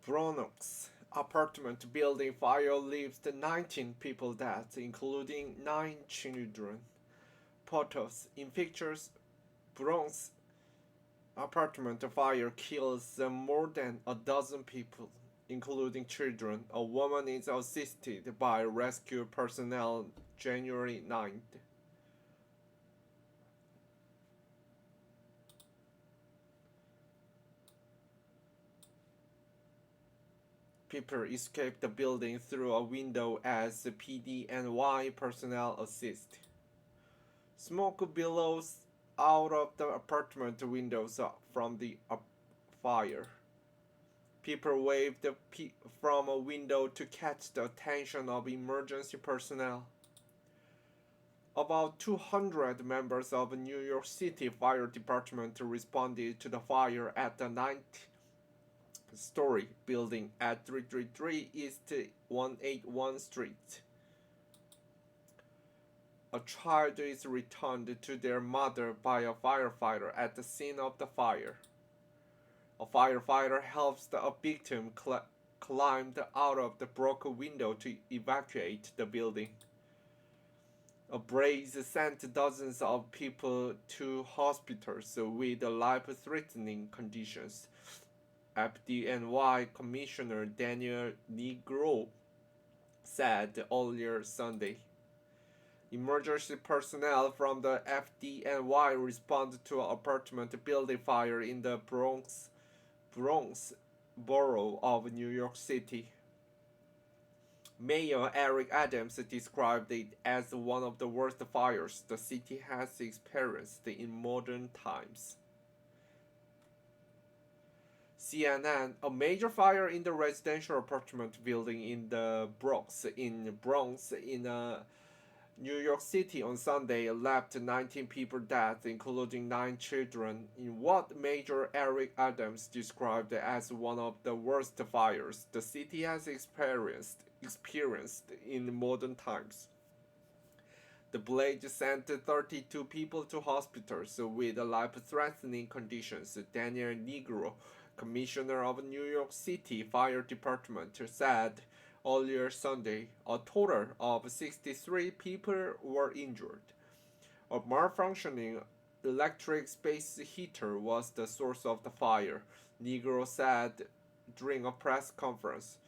Bronx apartment building fire leaves 19 people dead, including 9 children. Photos in pictures. Bronx apartment fire kills more than a dozen people, including children. A woman is assisted by rescue personnel January 9th. People escape the building through a window as PD&Y personnel assist. Smoke billows out of the apartment windows from the fire. People waved from a window to catch the attention of emergency personnel. About 200 members of New York City Fire Department responded to the fire at the ninth-story building at 333 East 181 Street. A child is returned to their mother by a firefighter at the scene of the fire. A firefighter helps a victim climb out of the broken window to evacuate the building. A blaze sent dozens of people to hospitals with life-threatening conditions. FDNY Commissioner Daniel Negro said earlier Sunday. Emergency personnel from the FDNY responded to an apartment building fire in the Bronx borough of New York City. Mayor Eric Adams described it as one of the worst fires the city has experienced in modern times. Xi'an, a major fire in the residential apartment building in the Bronx in New York City on Sunday left 19 people dead, including 9 children, in what Mayor Eric Adams described as one of the worst fires the city has experienced in modern times. The blaze sent 32 people to hospitals with life-threatening conditions. Daniel Negro, commissioner of New York City Fire Department, said earlier Sunday, a total of 63 people were injured. A malfunctioning electric space heater was the source of the fire, Negro said during a press conference.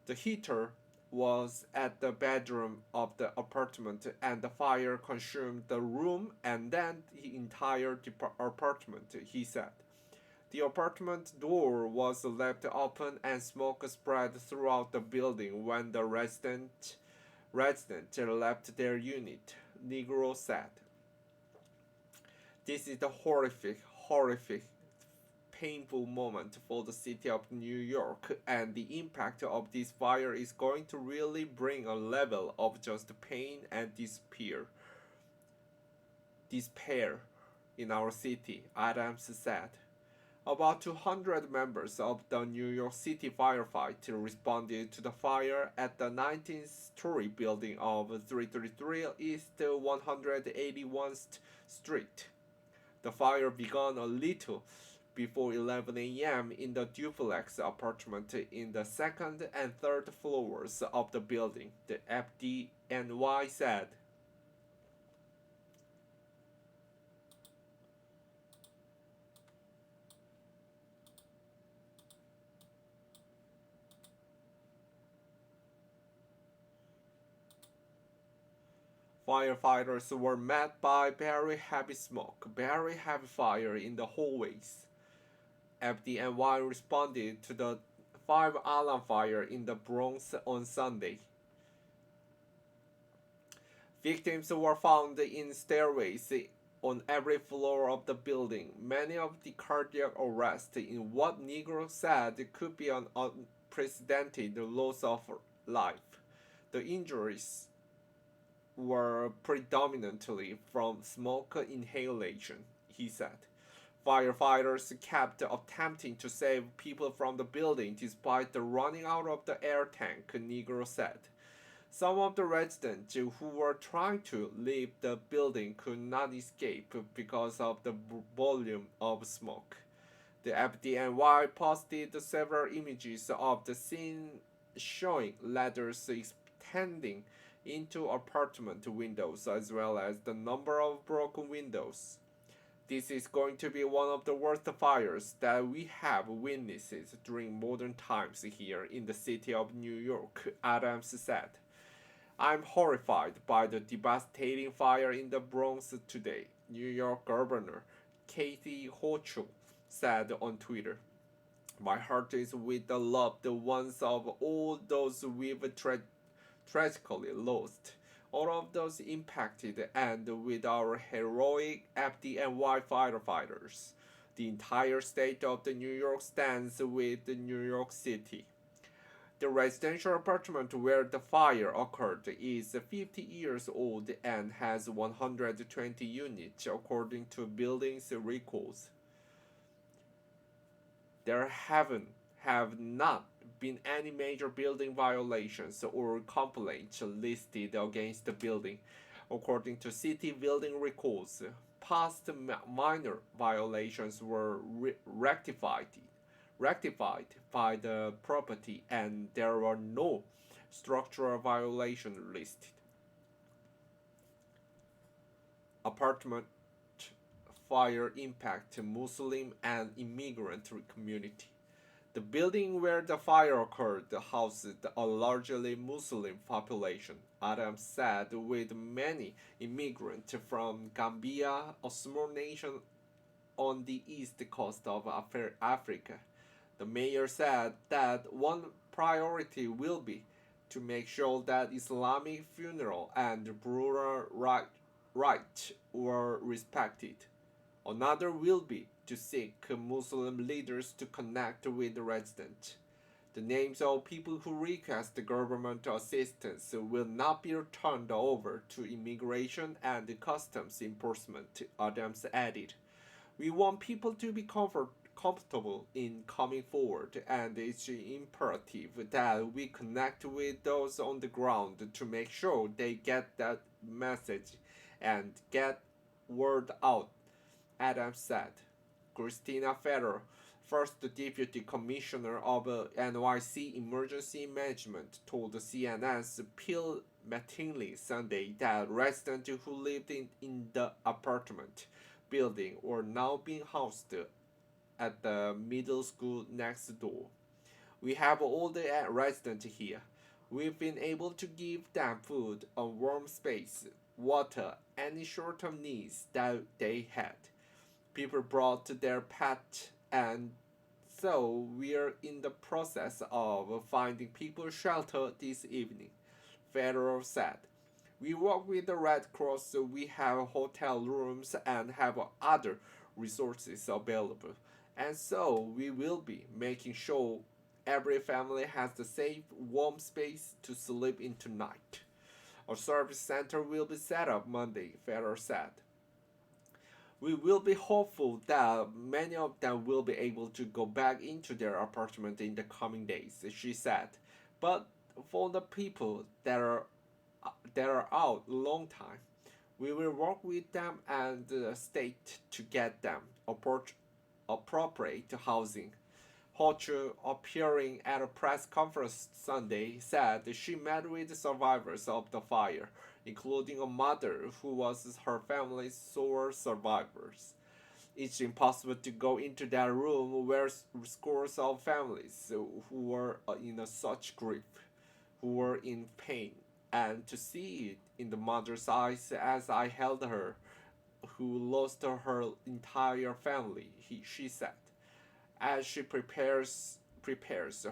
The heater was at the bedroom of the apartment, and the fire consumed the room and then the entire apartment, he said. The apartment door was left open and smoke spread throughout the building when the resident left their unit, Negro said. This is a horrific, painful moment for the city of New York, and the impact of this fire is going to really bring a level of just pain and despair in our city, Adams said. About 200 members of the New York City firefight responded to the fire at the 19th-story building of 333 East 181st Street. The fire began a little before 11 a.m. in the duplex apartment in the second and third floors of the building, the FDNY said. Firefighters were met by very heavy smoke, very heavy fire in the hallways. FDNY responded to the 5-alarm fire in the Bronx on Sunday. Victims were found in stairways on every floor of the building. Many of the cardiac arrests in what Negro said could be an unprecedented loss of life. The injuries were predominantly from smoke inhalation, he said. Firefighters kept attempting to save people from the building despite the running out of the air tank, Negro said. Some of the residents who were trying to leave the building could not escape because of the volume of smoke. The FDNY posted several images of the scene showing ladders extending into apartment windows as well as the number of broken windows. This is going to be one of the worst fires that we have witnessed during modern times here in the city of New York, Adams said. I'm horrified by the devastating fire in the Bronx today, New York Governor Kathy Hochul said on Twitter. My heart is with the loved ones of all those we've tragically lost, all of those impacted, and with our heroic FDNY firefighters. The entire state of the New York stands with New York City. The residential apartment where the fire occurred is 50 years old and has 120 units, according to buildings records. There have not been any major building violations or complaints listed against the building, according to city building records. Past minor violations were rectified by the property, and there were no structural violations listed. Apartment fire impact Muslim and immigrant community. The building where the fire occurred housed a largely Muslim population, Adams said, with many immigrants from Gambia, a small nation on the east coast of Africa. The mayor said that one priority will be to make sure that Islamic funeral and burial rights were respected. Another will be to seek Muslim leaders to connect with the residents. The names of people who request government assistance will not be turned over to immigration and customs enforcement, Adams added. We want people to be comfortable in coming forward, and it's imperative that we connect with those on the ground to make sure they get that message and get word out, Adams said. Christina Ferrer, first Deputy Commissioner of NYC Emergency Management, told CNN's Bill Mattingly Sunday that residents who lived in the apartment building were now being housed at the middle school next door. We have all the residents here. We've been able to give them food, a warm space, water, any short-term needs that they had. People brought their pet, and so we're in the process of finding people shelter this evening, Federer said. We work with the Red Cross, so we have hotel rooms and have other resources available, and so we will be making sure every family has a safe, warm space to sleep in tonight. A service center will be set up Monday, Federer said. We will be hopeful that many of them will be able to go back into their apartment in the coming days, she said. But for the people that are out a long time, we will work with them and the state to get them appropriate housing. Hochul, appearing at a press conference Sunday, said she met with survivors of the fire, including a mother who was her family's sole survivors. It's impossible to go into that room where scores of families who were in such grief, who were in pain, and to see it in the mother's eyes as I held her, who lost her entire family, she said. As she prepares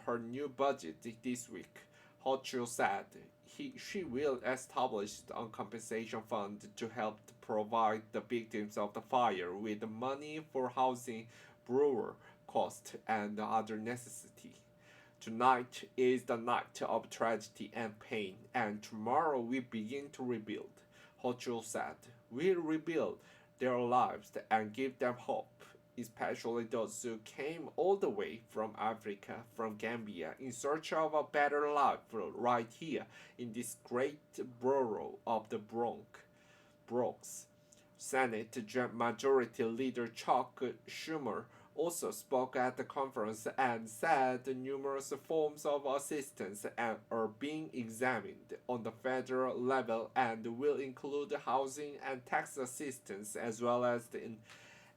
her new budget this week, Hochul said she will establish a compensation fund to help provide the victims of the fire with money for housing, brewer costs, and other necessities. Tonight is the night of tragedy and pain, and tomorrow we begin to rebuild, Hochul said. We rebuild their lives and give them hope, especially those who came all the way from Africa, from Gambia, in search of a better life right here in this great borough of the Bronx. Senate Majority Leader Chuck Schumer also spoke at the conference and said numerous forms of assistance are being examined on the federal level and will include housing and tax assistance as well as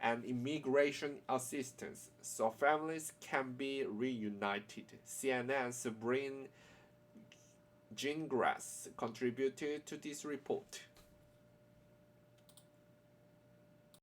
and immigration assistance so families can be reunited. CNN's Bryn Gingras contributed to this report.